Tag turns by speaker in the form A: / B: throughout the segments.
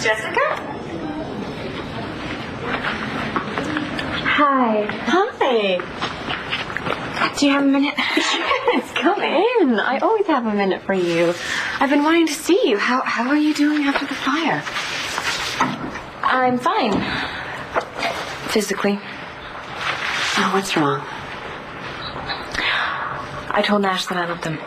A: Jessica?
B: Hi.
A: Hi.
B: Do you have a minute?
A: Yes, come in. I always have a minute for you. I've been wanting to see you. How are you doing after the fire?
B: I'm fine. Physically.
A: Oh, what's wrong?
B: I told Nash that I loved him.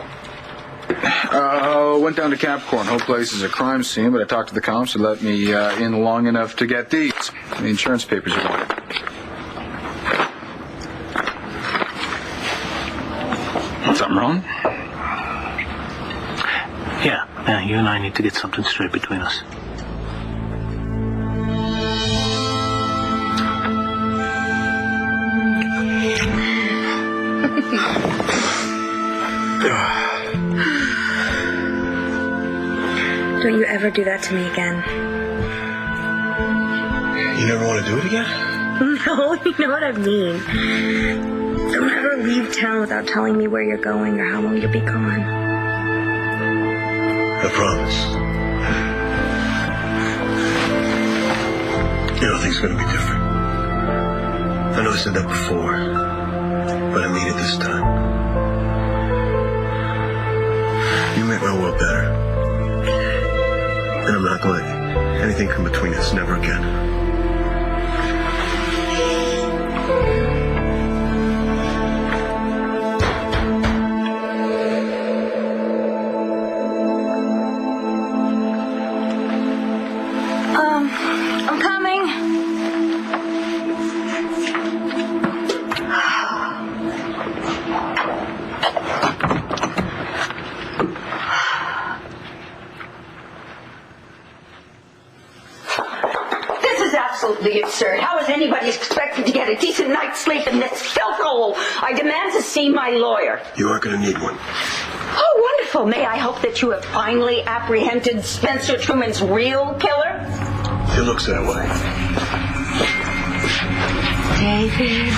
C: Went down to Capricorn. Whole place is a crime scene, but I talked to the cops who let me in long enough to get these. The insurance papers you wanted. Something wrong?
D: Yeah, you and I need to get something straight between us.
B: Don't you ever do that to me again.
E: You never want to do it again?
B: No, you know what I mean. Don't ever leave town without telling me where you're going or how long you'll be gone.
E: I promise. You know, things are going to be different. I know I said that before, but I mean it this time. You make my world better. And I'm not going to let anything come between us, never again.
B: I'm coming.
F: This is absolutely absurd. How is anybody expected to get a decent night's sleep in this filthole? I demand to see my lawyer.
E: You aren't going to need one.
F: Oh, wonderful. May I hope that you have finally apprehended Spencer Truman's real killer?
E: It looks that way.
F: David.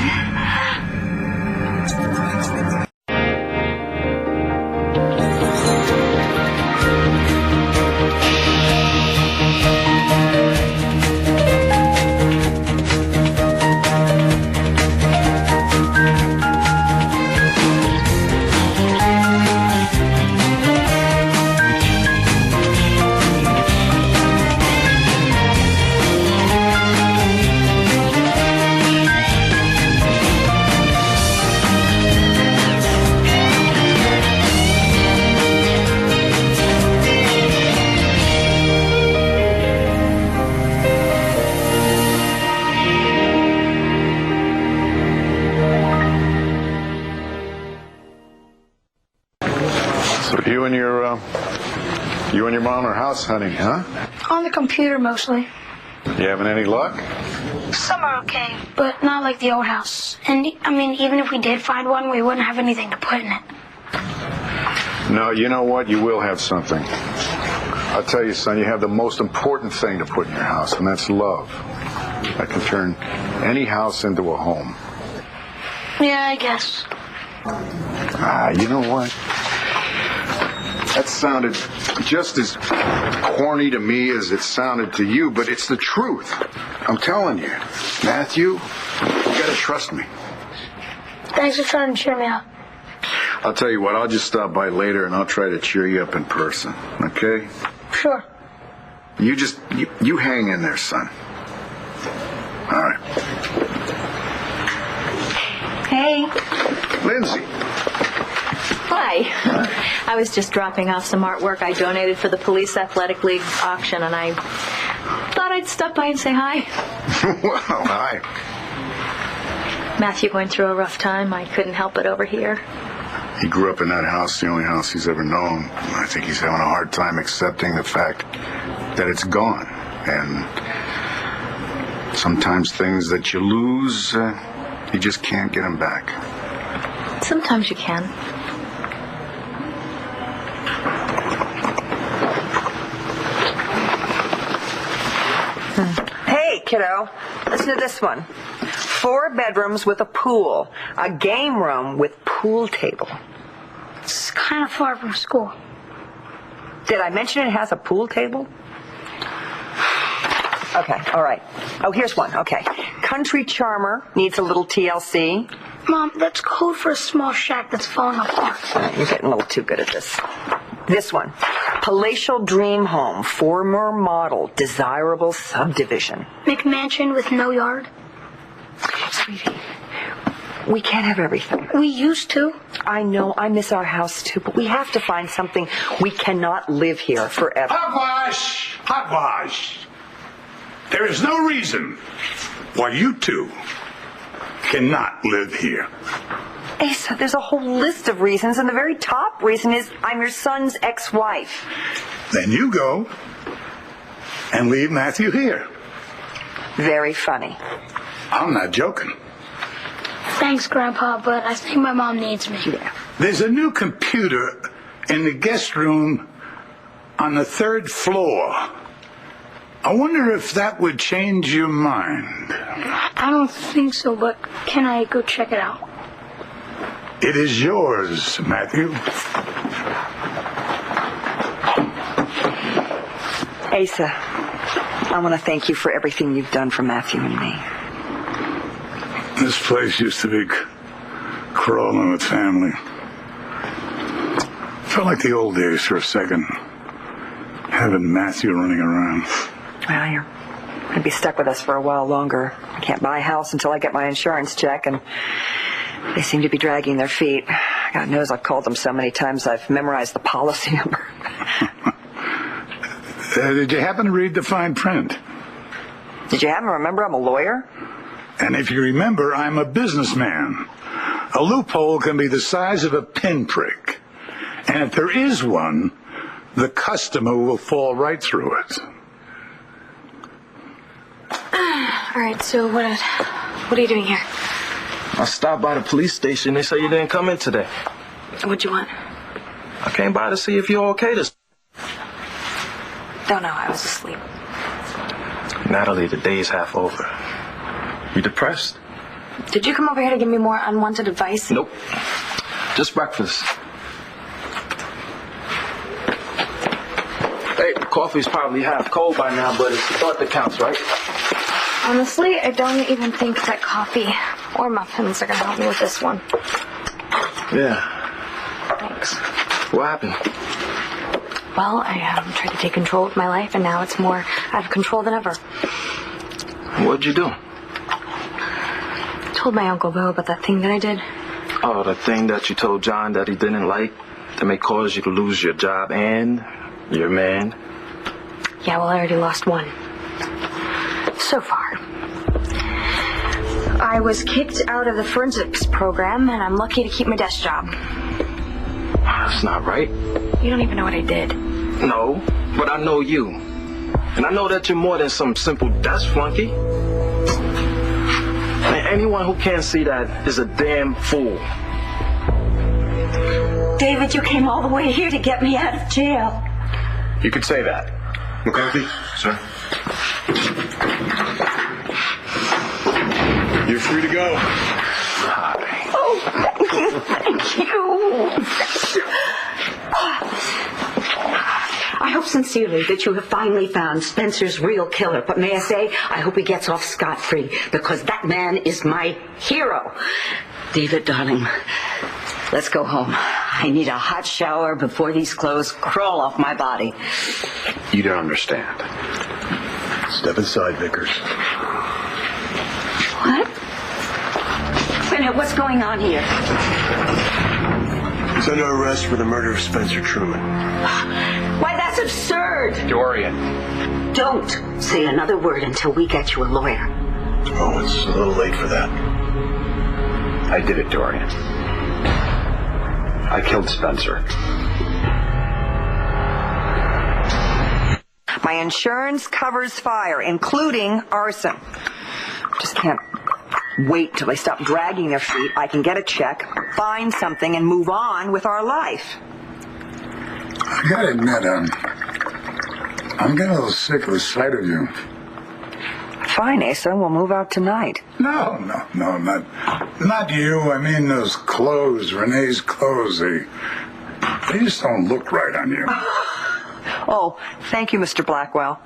G: So you and your mom are house hunting, huh?
B: On the computer mostly.
G: You having any luck?
B: Some are okay, but not like the old house. And I mean, even if we did find one, we wouldn't have anything to put in it.
G: No, you know what? You will have something. I'll tell you, son, you have the most important thing to put in your house, and that's love. That can turn any house into a home.
B: Yeah, I guess.
G: You know what? That sounded just as corny to me as it sounded to you, but it's the truth. I'm telling you. Matthew, you gotta trust me.
B: Thanks for trying to cheer me up.
G: I'll tell you what, I'll just stop by later and I'll try to cheer you up in person, okay?
B: Sure.
G: You hang in there, son. All right.
A: Hey.
G: Lindsay.
A: Hi. I was just dropping off some artwork I donated for the Police Athletic League auction, and I thought I'd stop by and say hi.
G: Well, hi.
A: Matthew going through a rough time. I couldn't help but overhear.
G: He grew up in that house, the only house he's ever known. I think he's having a hard time accepting the fact that it's gone. And sometimes things that you lose, you just can't get them back.
A: Sometimes you can.
F: Hey, kiddo. Listen to this one. 4 bedrooms with a pool. A game room with pool table.
B: It's kind of far from school.
F: Did I mention it has a pool table?
H: Okay, all right. Oh, here's one. Okay. Country Charmer needs a little TLC.
B: Mom, that's code for a small shack that's falling apart.
H: You're getting a little too good at this. This one. Palatial Dream Home, former model, desirable subdivision.
B: McMansion with no yard.
H: Sweetie, we can't have everything.
B: We used to.
H: I know, I miss our house too, but we have to find something. We cannot live here forever.
I: Hogwash! Hogwash! There is no reason why you two cannot live here.
H: Asa, there's a whole list of reasons, and the very top reason is I'm your son's ex-wife.
I: Then you go and leave Matthew here.
H: Very funny.
I: I'm not joking.
B: Thanks, Grandpa, but I think my mom needs me.
H: Yeah.
I: There's a new computer in the guest room on the 3rd floor. I wonder if that would change your mind.
B: I don't think so, but can I go check it out?
I: It is yours, Matthew.
H: Asa, I want to thank you for everything you've done for Matthew and me.
I: This place used to be crawling with family. Felt like the old days for a second. Having Matthew running around.
H: Well, you're going to be stuck with us for a while longer. I can't buy a house until I get my insurance check, and they seem to be dragging their feet. God knows I've called them so many times I've memorized the policy number.
I: Did you happen to read the fine print?
H: Did you happen to remember I'm a lawyer?
I: And if you remember, I'm a businessman. A loophole can be the size of a pinprick. And if there is one, the customer will fall right through it.
B: All right, so what are you doing here?
J: I stopped by the police station. They say you didn't come in today.
B: What'd you want?
J: I came by to see if you're okay this.
B: Don't know, I was asleep.
J: Natalie, the day's half over. You depressed?
B: Did you come over here to give me more unwanted advice?
J: Nope. Just breakfast. Hey, the coffee's probably half cold by now, but it's the thought that counts, right?
B: Honestly, I don't even think that coffee or muffins are going to help me with this one.
J: Yeah.
B: Thanks.
J: What happened?
B: Well, I tried to take control of my life, and now it's more out of control than ever.
J: What'd you do?
B: I told my Uncle Bo about that thing that I did.
J: Oh, the thing that you told John that he didn't like that may cause you to lose your job and your man?
B: Yeah, well, I already lost one. So far. I was kicked out of the forensics program, and I'm lucky to keep my desk job.
J: That's not right.
B: You don't even know what I did.
J: No, but I know you. And I know that you're more than some simple desk flunky. And anyone who can't see that is a damn fool.
F: David, you came all the way here to get me out of jail.
C: You could say that.
E: McCarthy, sir. You're free to go.
F: Oh, thank you. I hope sincerely that you have finally found Spencer's real killer. But may I say, I hope he gets off scot-free, because that man is my hero. David, darling, let's go home. I need a hot shower before these clothes crawl off my body.
G: You don't understand.
E: Step inside, Vickers.
F: What? Wait a minute, what's going on here?
E: He's under arrest for the murder of Spencer Truman.
F: Why, that's absurd.
C: Dorian.
F: Don't say another word until we get you a lawyer.
E: Oh, it's a little late for that.
C: I did it, Dorian. I killed Spencer.
H: My insurance covers fire, including arson. Just can't wait till they stop dragging their feet. I can get a check, find something, and move on with our life.
I: I gotta admit, I'm getting a little sick of the sight of you.
H: Fine, Asa, we'll move out tonight.
I: No, not you. I mean those clothes, Renee's clothes. They just don't look right on you.
H: Oh, thank you, Mr. Blackwell.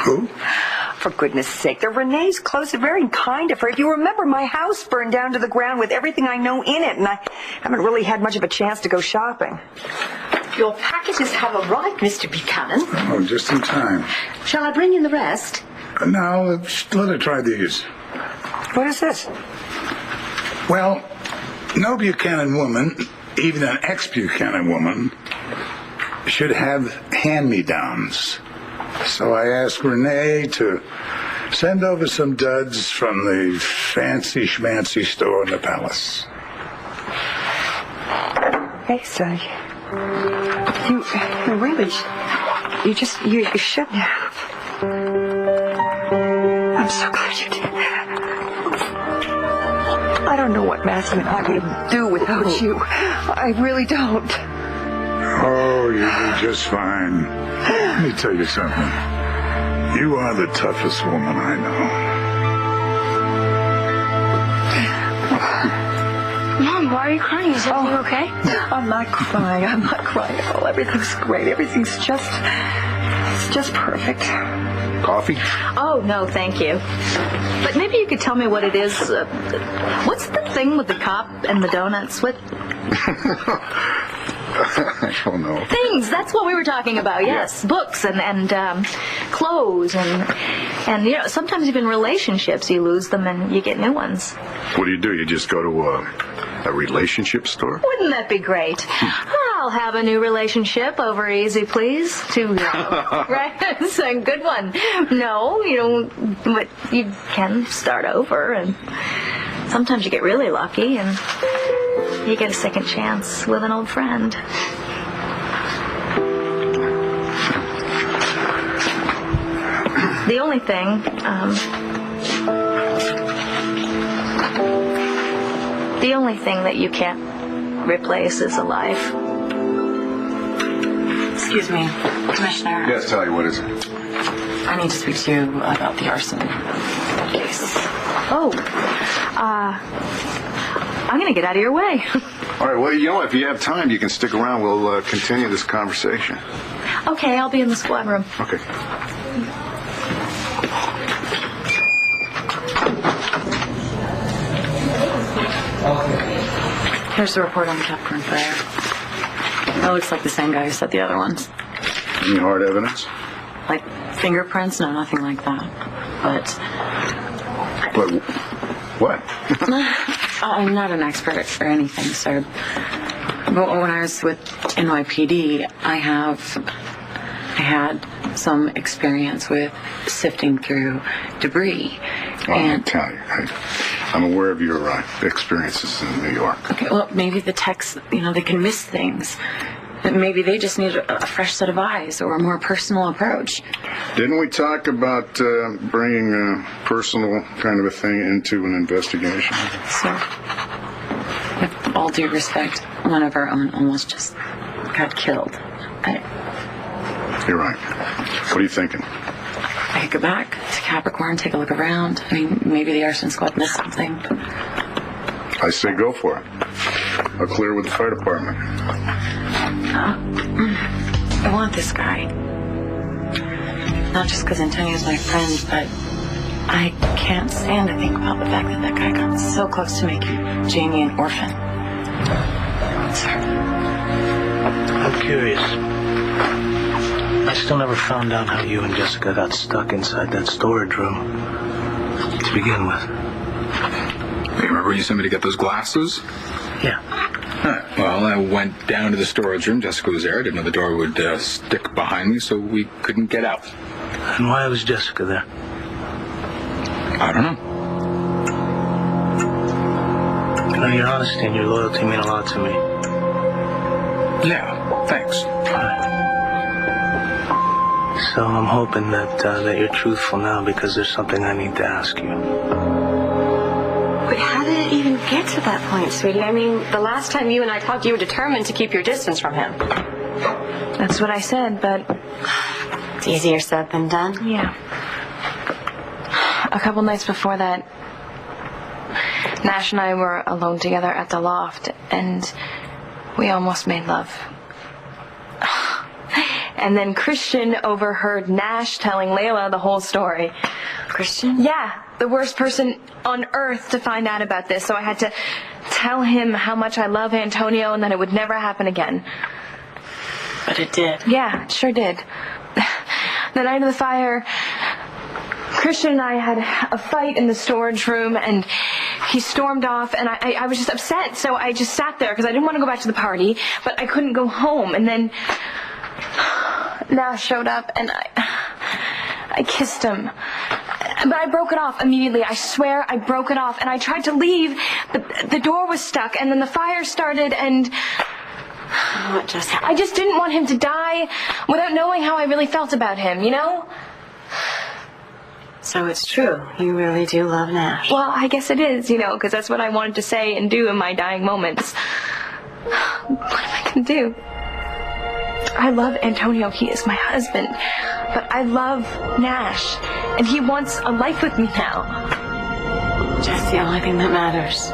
I: Who?
H: For goodness sake, they're Renee's close and very kind of her. If you remember, my house burned down to the ground with everything I know in it, and I haven't really had much of a chance to go shopping.
F: Your packages have arrived, Mr. Buchanan.
I: Oh, just in time.
F: Shall I bring in the rest?
I: Now, let her try these.
H: What is this?
I: Well, no Buchanan woman, even an ex-Buchanan woman, should have hand-me-downs. So I asked Renee to send over some duds from the fancy schmancy store in the palace.
H: Hey, son, you really, you should have. I'm so glad you did. I don't know what Matthew and I would do without you. I really don't.
I: Oh, you do just fine. Let me tell you something. You are the toughest woman I know.
B: Mom, why are you crying? Is everything okay?
H: I'm not crying at all. Everything's great. Everything's just perfect.
G: Coffee?
A: Oh, no, thank you. But maybe you could tell me what it is. What's the thing with the cop and the donuts? What?
G: I don't know.
A: Things, that's what we were talking about, yes. Yeah. Books and clothes and you know, sometimes even relationships, you lose them and you get new ones.
G: What do? You just go to a relationship store?
A: Wouldn't that be great? I'll have a new relationship over easy, please. Right? It's a good one. No, you don't, but you can start over, and sometimes you get really lucky and you get a second chance with an old friend. The only thing, that you can't replace is a life.
K: Excuse me, Commissioner.
G: Yes, Tally, what is it?
K: I need to speak to you about the arson case.
A: Oh, I'm going to get out of your way.
G: All right, well, you know, if you have time, you can stick around. We'll continue this conversation.
A: Okay, I'll be in the squad room.
G: Okay.
K: Here's the report on the Capricorn fire. That looks like the same guy who set the other ones.
G: Any hard evidence?
K: Like fingerprints? No, nothing like that. But
G: what?
K: I'm not an expert or anything, sir. But when I was with NYPD, I had some experience with sifting through debris.
G: I'll tell you. I'm aware of your experiences in New York.
K: Okay, well, maybe the techs, they can miss things. Maybe they just need a fresh set of eyes or a more personal approach.
G: Didn't we talk about bringing a personal kind of a thing into an investigation?
K: Sir, with all due respect, one of our own almost just got killed.
G: You're right. What are you thinking?
K: I could go back to Capricorn, take a look around. I mean, maybe the arson squad missed something.
G: I say go for it. I'll clear with the fire department.
K: I want this guy. Not just because Antonio's my friend, but I can't stand to think about the fact that that guy got so close to making Jamie an orphan. Sir.
D: I'm curious. I still never found out how you and Jessica got stuck inside that storage room to begin with.
C: Hey, remember you sent me to get those glasses?
D: Yeah.
C: Well, I went down to the storage room. Jessica was there. I didn't know the door would stick behind me, so we couldn't get out.
D: And why was Jessica there?
C: I don't know.
D: Your honesty and your loyalty mean a lot to me.
C: Yeah, thanks.
D: So I'm hoping that you're truthful now because there's something I need to ask you.
B: But how did it even get to that point, sweetie? I mean, the last time you and I talked, you were determined to keep your distance from him.
A: That's what I said, but...
B: It's easier said than done.
A: Yeah.
L: A couple nights before that, Nash and I were alone together at the loft, and we almost made love. And then Christian overheard Nash telling Layla the whole story.
K: Christian?
L: Yeah, the worst person on earth to find out about this, so I had to tell him how much I love Antonio and that it would never happen again.
K: But it did.
L: Yeah, it sure did. The night of the fire, Christian and I had a fight in the storage room, and he stormed off, and I was just upset, so I just sat there because I didn't want to go back to the party, but I couldn't go home. And then Nash showed up, and I kissed him. But I broke it off immediately. I swear I broke it off, and I tried to leave, but the door was stuck, and then the fire started, and
K: What, Jessica?
L: I just didn't want him to die without knowing how I really felt about him, you know?
K: So it's true. You really do love Nash.
L: Well, I guess it is, you know, because that's what I wanted to say and do in my dying moments. What am I going to do? I love Antonio. He is my husband. But I love Nash, and he wants a life with me now.
K: Jess, the only thing that matters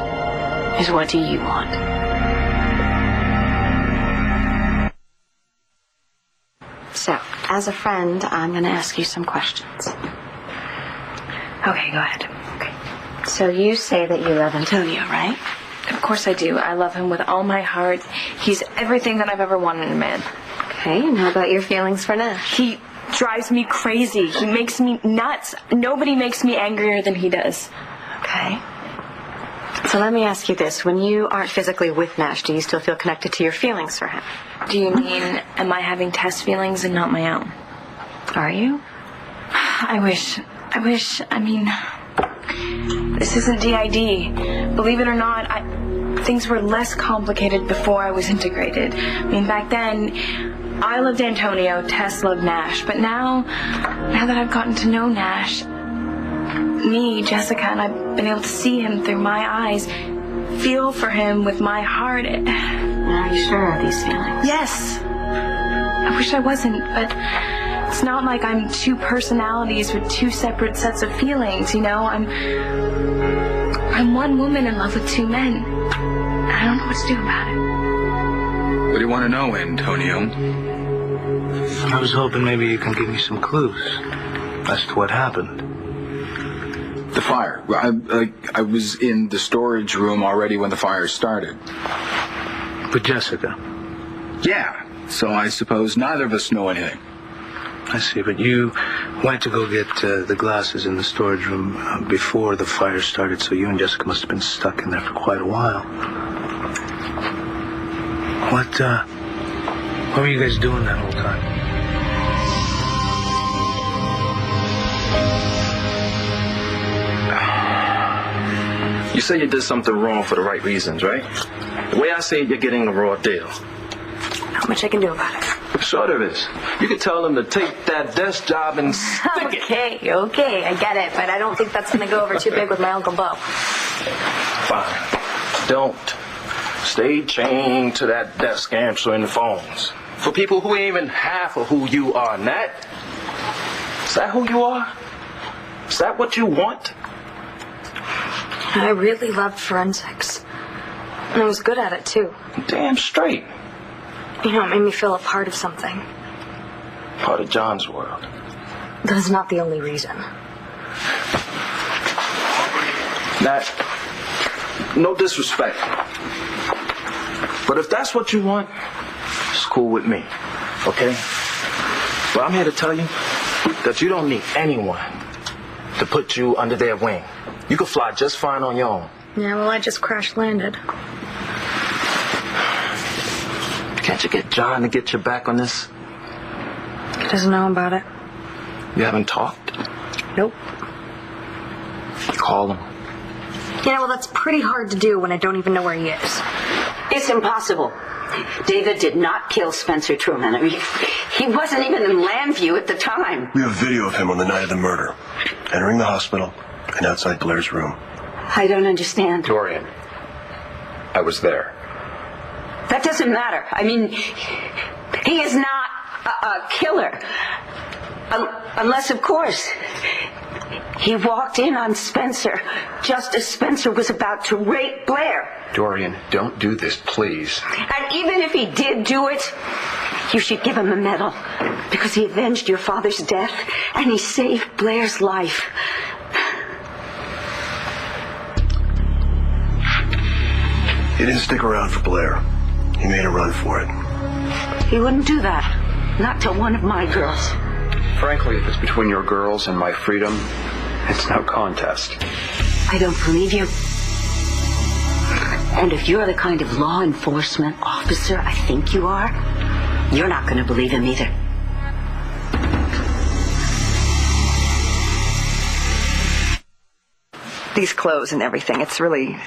K: is what do you want? So, as a friend, I'm going to ask you some questions.
L: Okay, go ahead.
K: Okay. So you say that you love Antonio, right?
L: Of course I do. I love him with all my heart. He's everything that I've ever wanted in a man.
K: Okay, and how about your feelings for Nash?
L: He drives me crazy. He makes me nuts. Nobody makes me angrier than he does.
K: Okay. So let me ask you this. When you aren't physically with Nash, do you still feel connected to your feelings for him?
L: Do you mean, am I having test feelings and not my own?
K: Are you?
L: I wish, I mean, this isn't DID. Believe it or not, things were less complicated before I was integrated. I mean, back then, I loved Antonio, Tess loved Nash, but now that I've gotten to know Nash, me, Jessica, and I've been able to see him through my eyes, feel for him with my heart.
K: Are you sure of these feelings?
L: Yes. I wish I wasn't, but it's not like I'm two personalities with two separate sets of feelings, you know? I'm one woman in love with two men. I don't know what to do about it.
C: What do you want to know, Antonio?
D: I was hoping maybe you can give me some clues as to what happened.
C: The fire. I was in the storage room already when the fire started.
D: With Jessica?
C: Yeah, so I suppose neither of us know anything.
D: I see, but you went to go get the glasses in the storage room before the fire started, so you and Jessica must have been stuck in there for quite a while. What were you guys doing that whole time?
J: You say you did something wrong for the right reasons, right? The way I see it, you're getting a raw deal.
B: Not much I can do about it.
J: Sure there is. You could tell them to take that desk job and stick it.
B: Okay, I get it, but I don't think that's going to go over too big with my Uncle Bo.
J: Fine. Don't. Stay chained to that desk answering the phones. For people who ain't even half of who you are, Nat. Is that who you are? Is that what you want?
B: I really loved forensics. And I was good at it, too.
J: Damn straight.
B: You know, it made me feel a part of something.
J: Part of John's world.
B: That's not the only reason.
J: Nat, no disrespect. But if that's what you want, it's cool with me, okay? But I'm here to tell you that you don't need anyone to put you under their wing. You can fly just fine on your own.
B: Yeah, well, I just crash landed.
J: Can't you get John to get your back on this?
B: He doesn't know about it.
J: You haven't talked?
B: Nope.
J: Call him.
B: Yeah, well, that's pretty hard to do when I don't even know where he is.
F: It's impossible. David did not kill Spencer Truman. I mean, he wasn't even in Landview at the time.
E: We have video of him on the night of the murder, entering the hospital and outside Blair's room.
F: I don't understand.
M: Dorian, I was there.
F: That doesn't matter. I mean, he is not a killer. Unless, of course, he walked in on Spencer just as Spencer was about to rape Blair.
M: Dorian, don't do this, please.
F: And even if he did do it, You should give him a medal because he avenged your father's death and he saved Blair's life.
E: He didn't stick around for Blair. He made a run for it.
F: He wouldn't do that. Not to one of my girls.
M: Frankly, if it's between your girls and my freedom, it's no contest.
F: I don't believe you. And if you're the kind of law enforcement officer I think you are, you're not going to believe him either.
H: These clothes and everything, it's really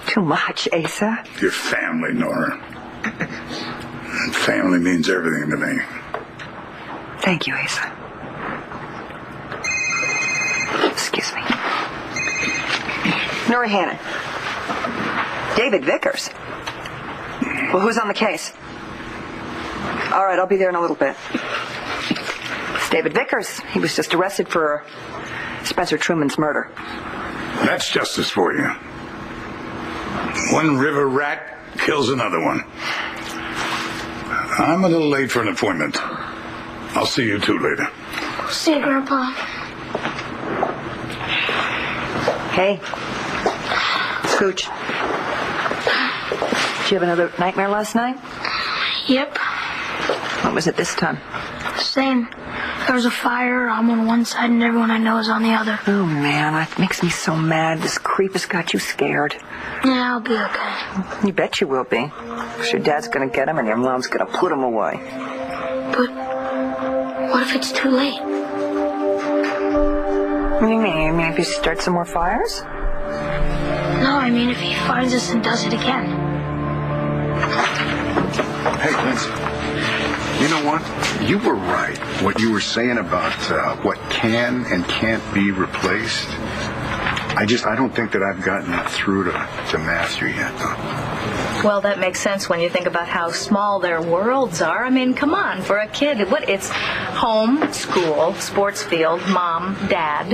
H: too much, Asa.
I: Your family, Nora. And family means everything to me.
H: Thank you, Asa. Excuse me. Nora Hannon. David Vickers. Well, who's on the case? All right, I'll be there in a little bit. It's David Vickers. He was just arrested for Spencer Truman's murder.
I: That's justice for you. One river rat kills another one. I'm a little late for an appointment. I'll see you two later.
L: See you, Grandpa.
H: Hey. Scooch. Did you have another nightmare last night?
L: Yep.
H: What was it this time?
L: Same. There was a fire. I'm on one side and everyone I know is on the other.
H: Oh, man, that makes me so mad. This creep has got you scared.
L: Yeah, I'll be okay.
H: You bet you will be. Because your dad's going to get him and your mom's going to put him away.
L: But what if it's too late?
H: What do you mean? You mean if he starts some more fires?
L: No, I mean if he finds us and does it again.
G: Hey, Lindsay. You know what? You were right. What you were saying about what can and can't be replaced. I don't think that I've gotten that through to Matthew yet, though.
A: Well, that makes sense when you think about how small their worlds are. I mean, come on, for a kid, it's home, school, sports field, mom, dad.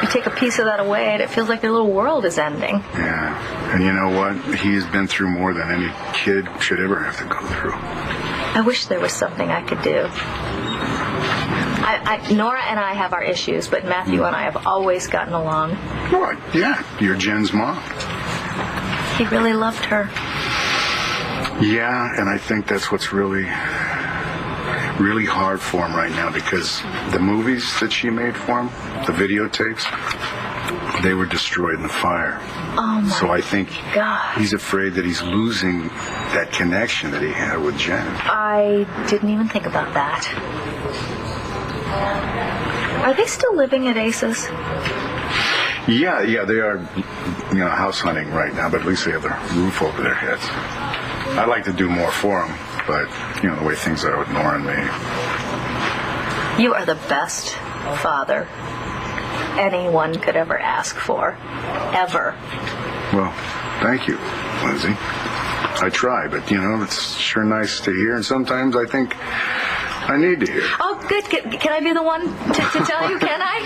A: You take a piece of that away and it feels like their little world is ending.
G: Yeah. And you know what? He has been through more than any kid should ever have to go through.
A: I wish there was something I could do. Nora and I have our issues, but Matthew and I have always gotten along.
G: What? Yeah, you're Jen's mom.
A: He really loved her.
G: Yeah, and I think that's what's really hard for him right now because the movies that she made for him, the videotapes, they were destroyed in the fire.
A: Oh my
G: So I think
A: God.
G: he's afraid that he's losing that connection that he had with Jen.
A: I didn't even think about that. Are they still living at Ace's?
G: Yeah, they are, house hunting right now, but at least they have the roof over their heads. I'd like to do more for them, but, the way things are with Nora and me.
A: You are the best father anyone could ever ask for. Ever.
G: Well, thank you, Lindsay. I try, but, it's sure nice to hear, and sometimes I think I need to hear.
A: Oh, good. Can I be the one to tell you? Can I?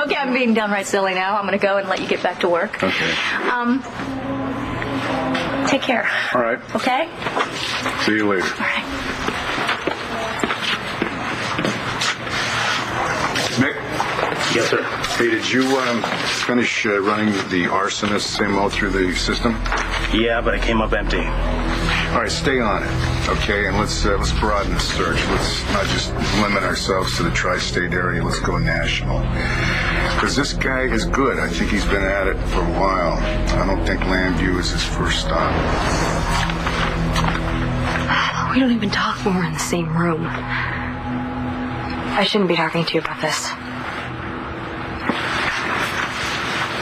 A: Okay, I'm being downright silly now. I'm going to go and let you get back to work.
G: Okay.
A: Take care.
G: All right.
A: Okay?
G: See you later.
A: All right.
G: Nick?
J: Yes, sir.
G: Hey, did you finish running the arsonist MO through the system?
J: Yeah, but it came up empty.
G: All right, stay on it, okay? And let's broaden the search. Let's not just limit ourselves to the tri-state area. Let's go national. Because this guy is good. I think he's been at it for a while. I don't think Landview is his first stop.
B: We don't even talk when we're in the same room. I shouldn't be talking to you about this.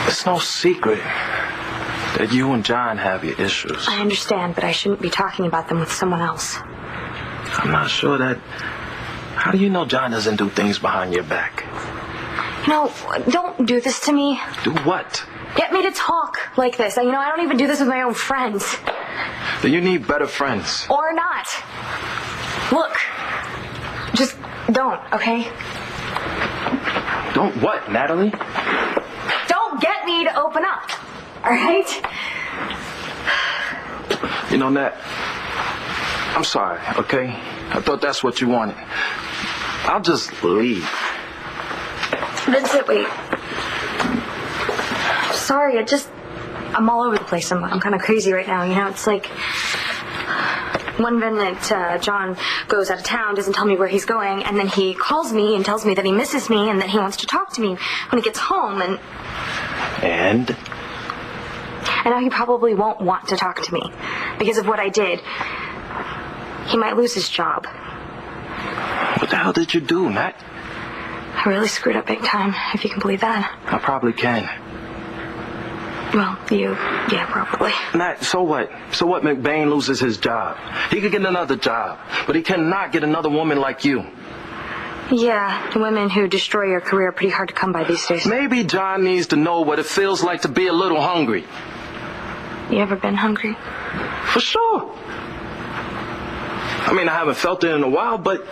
J: It's no secret that you and John have your issues.
B: I understand, but I shouldn't be talking about them with someone else.
J: I'm not sure that... How do you know John doesn't do things behind your back?
B: No, don't do this to me.
J: Do what?
B: Get me to talk like this. I don't even do this with my own friends.
J: Do you need better friends?
B: Or not. Look. Just don't, okay?
J: Don't what, Natalie?
B: Don't get me to open up. All right?
J: Nat, I'm sorry, okay? I thought that's what you wanted. I'll just leave.
B: Vincent, wait. Sorry, I'm all over the place. I'm kind of crazy right now, you know? It's like one minute John goes out of town, doesn't tell me where he's going, and then he calls me and tells me that he misses me and that he wants to talk to me when he gets home, and now he probably won't want to talk to me because of what I did. He might lose his job.
J: What the hell did you do, Nat?
B: I really screwed up big time, if you can believe that.
J: I probably can.
B: Well, yeah, probably.
J: Nat, so what? So what? McBain loses his job. He could get another job, but he cannot get another woman like you.
B: Yeah, women who destroy your career are pretty hard to come by these days.
J: Maybe John needs to know what it feels like to be a little hungry.
B: You ever been hungry?
J: For sure. I mean, I haven't felt it in a while, but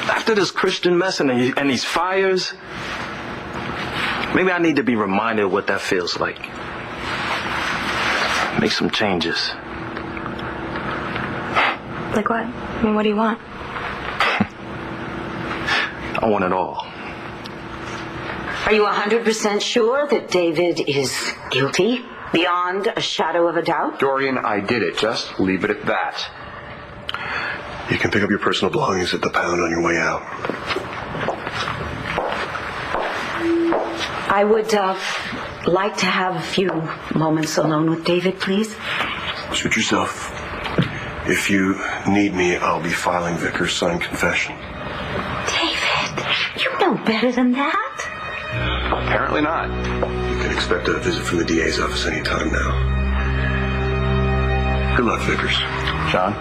J: after this Christian mess and these fires, maybe I need to be reminded of what that feels like. Make some changes.
B: Like what? I mean, what do you want?
J: I want it all.
F: Are you 100% sure that David is guilty? Beyond a shadow of a doubt?
M: Dorian, I did it. Just leave it at that.
E: You can pick up your personal belongings at the pound on your way out.
F: I would like to have a few moments alone with David, please.
E: Suit yourself. If you need me, I'll be filing Vickers' signed confession.
F: David, you know better than that.
M: Apparently not.
E: You can expect a visit from the DA's office any time now. Good luck, Vickers.
M: John?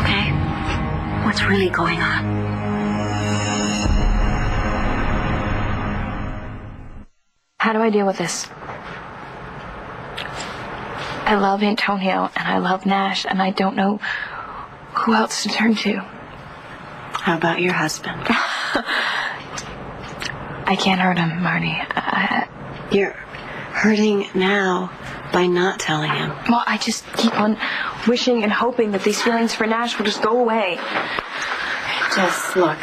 F: Okay. What's really going on?
L: How do I deal with this? I love Antonio and I love Nash and I don't know who else to turn to.
K: How about your husband?
L: I can't hurt him, Marty.
K: You're hurting now by not telling him.
L: Well, I just keep on wishing and hoping that these feelings for Nash will just go away.
K: Just look.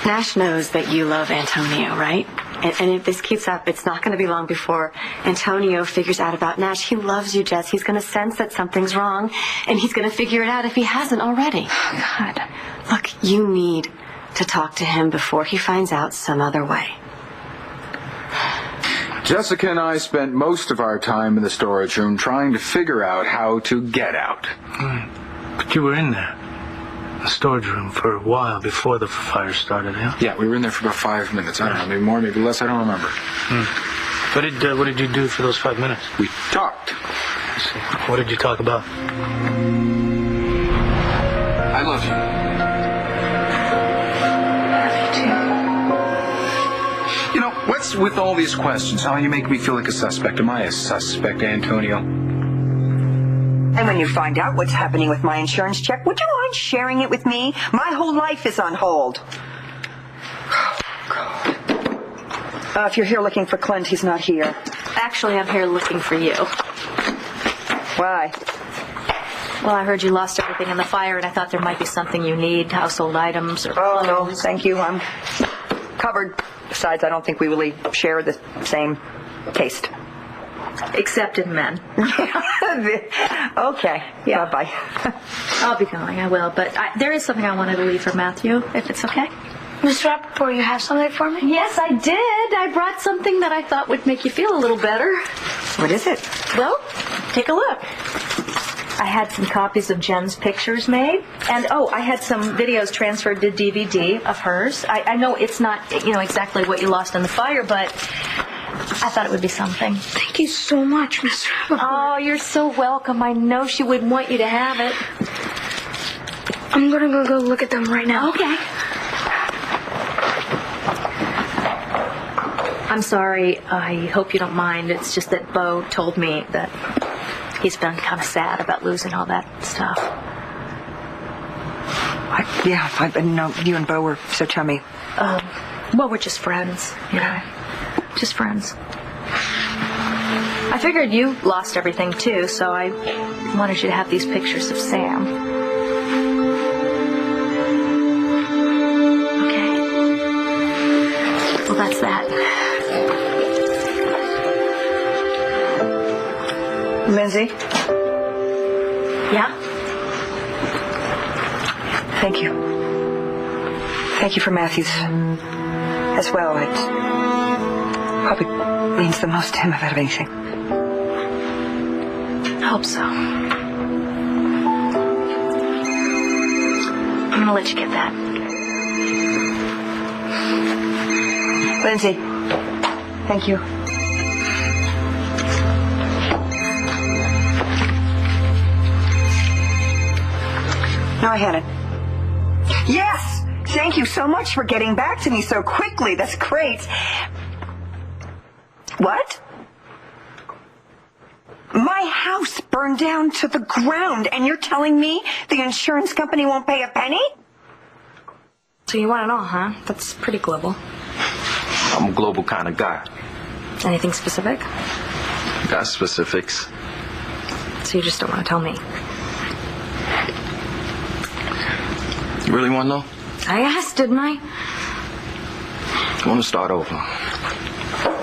K: Nash knows that you love Antonio, right? And if this keeps up, it's not going to be long before Antonio figures out about Nash. He loves you, Jess. He's going to sense that something's wrong, and he's going to figure it out if he hasn't already.
L: Oh, God.
K: Look, you need to talk to him before he finds out some other way.
C: Jessica and I spent most of our time in the storage room trying to figure out how to get out.
D: But you were in there, the storage room, for a while before the fire started, yeah?
C: Yeah, we were in there for about 5 minutes. I don't know, maybe more, maybe less, I don't remember.
D: What did you do for those 5 minutes?
C: We talked.
D: I see. What did you talk about?
C: I love you. You know, what's with all these questions? How you make me feel like a suspect? Am I a suspect, Antonio?
H: And when you find out what's happening with my insurance check, would you mind sharing it with me? My whole life is on hold. If you're here looking for Clint, he's not here.
B: Actually, I'm here looking for you.
H: Why?
B: Well, I heard you lost everything in the fire, and I thought there might be something you need, household items or...
H: Oh, no, thank you. I'm covered. Besides, I don't think we really share the same taste.
B: Except in men.
H: Okay. Yeah. Bye-bye.
B: I'll be going, I will. But there is something I wanted to leave for Matthew, if it's okay.
A: Miss Rappaport, you have something for me?
B: Yes, I did. I brought something that I thought would make you feel a little better.
H: What is it?
B: Well, take a look. I had some copies of Jen's pictures made. And, I had some videos transferred to DVD of hers. I know it's not, exactly what you lost in the fire, but I thought it would be something.
A: Thank you so much, Miss Rappaport.
B: Oh, you're so welcome. I know she would want you to have it.
A: I'm going to go look at them right now.
B: Okay. I'm sorry. I hope you don't mind. It's just that Bo told me that he's been kind of sad about losing all that stuff.
H: I didn't know you and Bo were so chummy.
B: Well, we're just friends, Just friends.
A: I figured you lost everything too, so I wanted you to have these pictures of Sam. Okay. Well, that's that.
H: Lindsay?
A: Yeah?
H: Thank you. Thank you for Matthew's as well. It probably means the most to him out of anything.
A: I hope so. I'm gonna let you get that.
H: Lindsay, thank you. No, I hadn't. Yes! Thank you so much for getting back to me so quickly. That's great. What? My house burned down to the ground, and you're telling me the insurance company won't pay a penny?
B: So you want it all, huh? That's pretty global.
J: I'm a global kind of guy.
B: Anything specific?
J: Got specifics.
B: So you just don't want to tell me?
J: You really want to know?
B: I asked, didn't I?
J: I want to start over.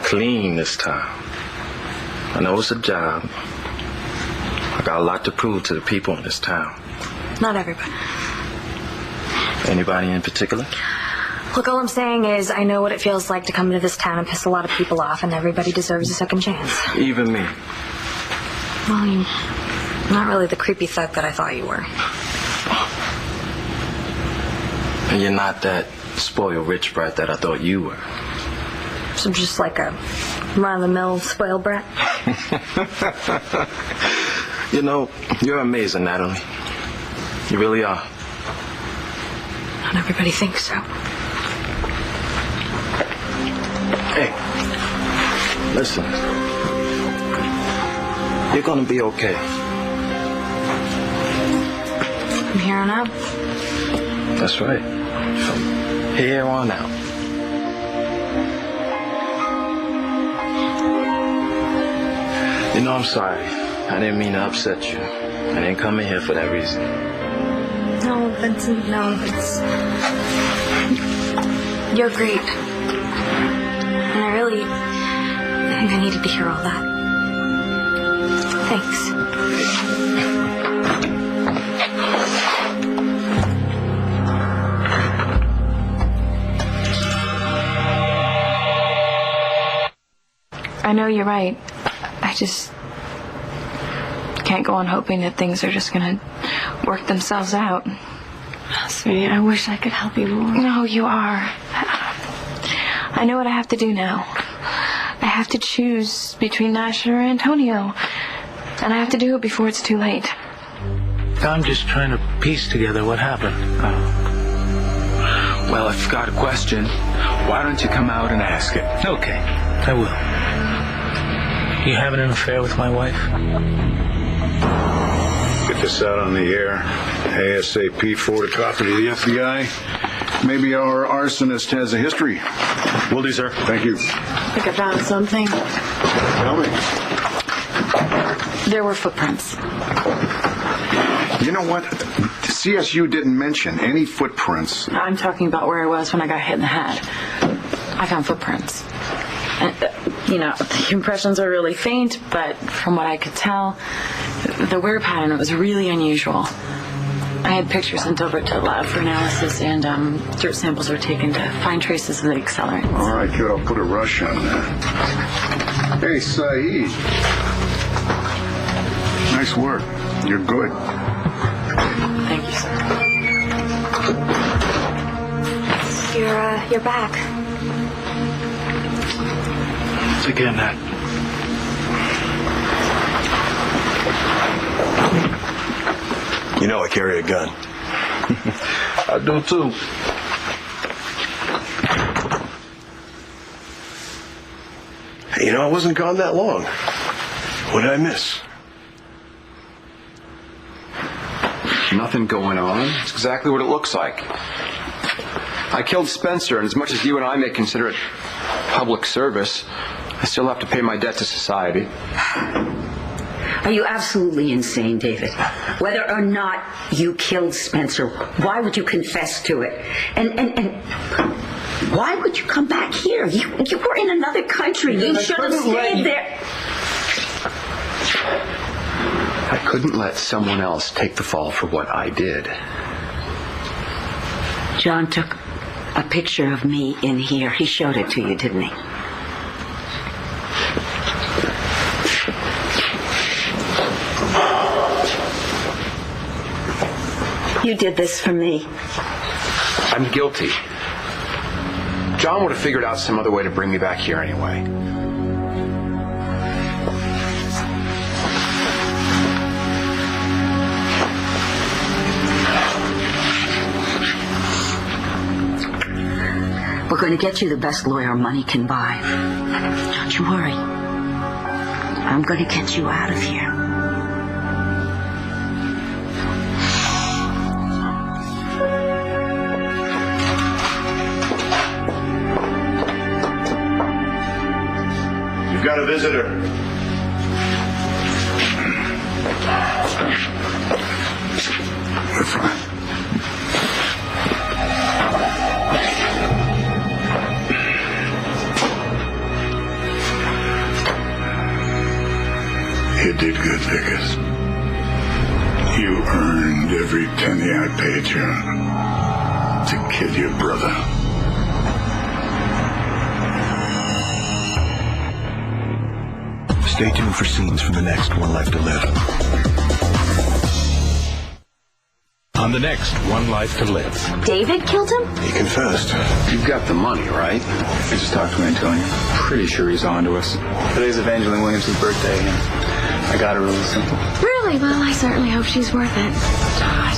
J: Clean this time. I know it's a job. I got a lot to prove to the people in this town.
B: Not everybody.
J: Anybody in particular?
B: Look, all I'm saying is I know what it feels like to come into this town and piss a lot of people off, and everybody deserves a second chance.
J: Even me.
B: Well, you're not really the creepy thug that I thought you were.
J: And you're not that spoiled rich brat that I thought you were.
B: So just like a run-of-the-mill spoiled brat?
J: You know, you're amazing, Natalie. You really are.
B: Not everybody thinks so.
J: Hey, listen. You're gonna be okay.
B: From here on out?
J: That's right. From here on out. You know, I'm sorry. I didn't mean to upset you. I didn't come in here for that reason.
B: No, Vincent, no. You're great. And I think I needed to hear all that. Thanks.
L: I know you're right. I just can't go on hoping that things are just gonna work themselves out.
K: Sweetie, I wish I could help you more.
L: No, you are. I know what I have to do now. I have to choose between Nash or Antonio. And I have to do it before it's too late.
D: I'm just trying to piece together what happened.
M: Well, if you've got a question, why don't you come out and ask it?
D: Okay, I will. You having an affair with my wife?
I: Get this out on the air. ASAP, forward a copy to the FBI.
G: Maybe our arsonist has a history.
E: Will do, sir.
G: Thank you.
K: I think I found something.
G: Tell me.
K: There were footprints.
G: You know what? The CSU didn't mention any footprints.
K: I'm talking about where I was when I got hit in the head. I found footprints. And, the impressions are really faint, but from what I could tell, the wear pattern was really unusual. I had pictures sent over to the lab for analysis, and dirt samples were taken to find traces of the accelerant.
G: All right, good. I'll put a rush on that. Hey, Saeed. Nice work. You're good.
K: Thank you, sir.
B: You're back.
D: Take care, Nat.
E: You know I carry a gun.
J: I do too.
E: Hey, I wasn't gone that long. What did I miss?
M: Nothing going on. It's exactly what it looks like. I killed Spencer, and as much as you and I may consider it public service, I still have to pay my debt to society.
F: Are you absolutely insane, David? Whether or not you killed Spencer, why would you confess to it? And why would you come back here? You were in another country. You should have stayed there.
M: I couldn't let someone else take the fall for what I did.
F: John took a picture of me in here. He showed it to you, didn't he? You did this for me.
M: I'm guilty. John would have figured out some other way to bring me back here anyway.
F: We're going to get you the best lawyer money can buy. Don't you worry. I'm going to get you out of here.
G: You've got a visitor.
I: We're fine. You did good, Vickers. You earned every penny I paid you to kill your brother.
E: Stay tuned for scenes from the next One Life to Live.
N: On the next One Life to Live.
B: David killed him?
E: He confessed.
M: You've got the money, right?
C: I just talked to Antonio. Pretty sure he's on to us. Today's Evangeline Williams' birthday, and I got her really simple.
L: Really? Well, I certainly hope she's worth it.